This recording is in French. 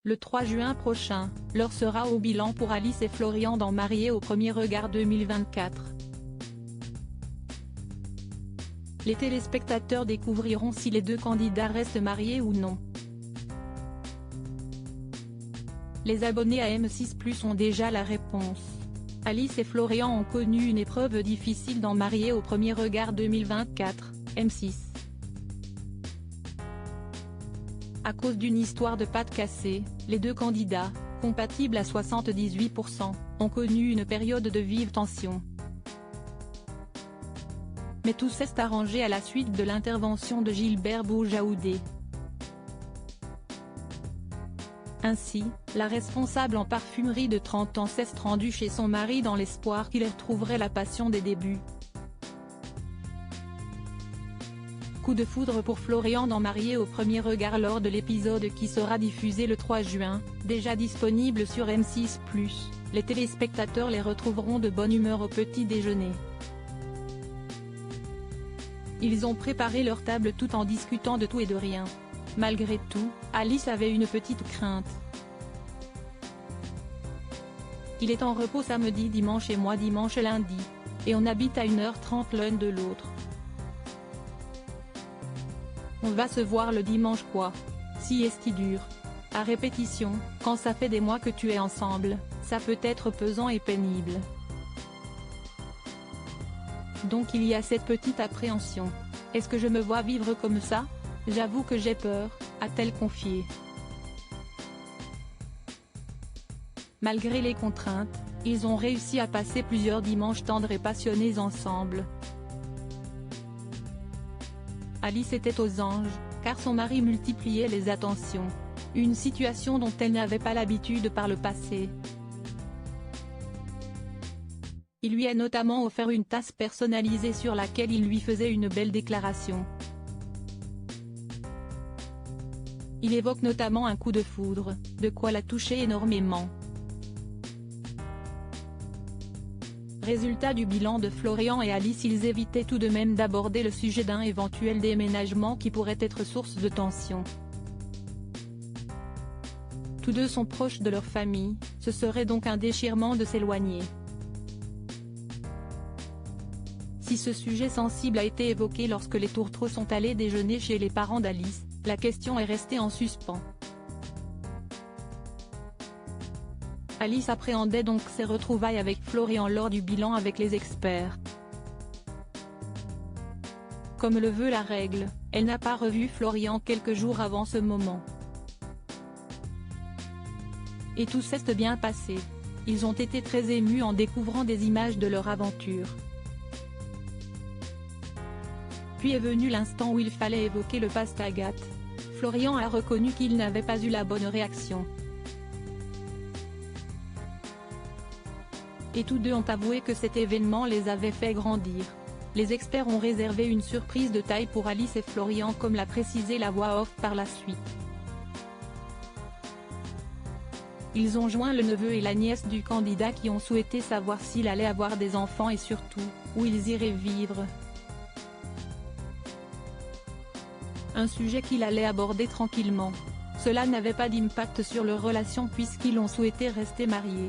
Le 3 juin prochain, l'heure sera au bilan pour Alice et Florian dans Mariés au premier regard 2024. Les téléspectateurs découvriront si les deux candidats restent mariés ou non. Les abonnés à M6+ ont déjà la réponse. Alice et Florian ont connu une épreuve difficile dans Mariés au premier regard 2024, M6. À cause d'une histoire de pâte cassée, les deux candidats, compatibles à 78%, ont connu une période de vive tension. Mais tout s'est arrangé à la suite de l'intervention de Gilbert Boujaoudé. Ainsi, la responsable en parfumerie de 30 ans s'est rendue chez son mari dans l'espoir qu'il retrouverait la passion des débuts. Coup de foudre pour Florian dans Mariés au premier regard lors de l'épisode qui sera diffusé le 3 juin, déjà disponible sur M6+, les téléspectateurs les retrouveront de bonne humeur au petit déjeuner. Ils ont préparé leur table tout en discutant de tout et de rien. Malgré tout, Alice avait une petite crainte. Il est en repos samedi dimanche et moi dimanche lundi. Et on habite à 1h30 l'un de l'autre. On va se voir le dimanche quoi. Si est-il dur. À répétition, quand ça fait des mois que tu es ensemble, ça peut être pesant et pénible. Donc il y a cette petite appréhension. Est-ce que je me vois vivre comme ça ? J'avoue que j'ai peur, a-t-elle confié. Malgré les contraintes, ils ont réussi à passer plusieurs dimanches tendres et passionnés ensemble. Alice était aux anges, car son mari multipliait les attentions. Une situation dont elle n'avait pas l'habitude par le passé. Il lui a notamment offert une tasse personnalisée sur laquelle il lui faisait une belle déclaration. Il évoque notamment un coup de foudre, de quoi la toucher énormément. Résultat du bilan de Florian et Alice, ils évitaient tout de même d'aborder le sujet d'un éventuel déménagement qui pourrait être source de tension. Tous deux sont proches de leur famille, ce serait donc un déchirement de s'éloigner. Si ce sujet sensible a été évoqué lorsque les tourtereaux sont allés déjeuner chez les parents d'Alice, la question est restée en suspens. Alice appréhendait donc ses retrouvailles avec Florian lors du bilan avec les experts. Comme le veut la règle, elle n'a pas revu Florian quelques jours avant ce moment. Et tout s'est bien passé. Ils ont été très émus en découvrant des images de leur aventure. Puis est venu l'instant où il fallait évoquer le pastagat. Florian a reconnu qu'il n'avait pas eu la bonne réaction. Et tous deux ont avoué que cet événement les avait fait grandir. Les experts ont réservé une surprise de taille pour Alice et Florian comme l'a précisé la voix off par la suite. Ils ont joint le neveu et la nièce du candidat qui ont souhaité savoir s'il allait avoir des enfants et surtout, où ils iraient vivre. Un sujet qu'il allait aborder tranquillement. Cela n'avait pas d'impact sur leur relation puisqu'ils ont souhaité rester mariés.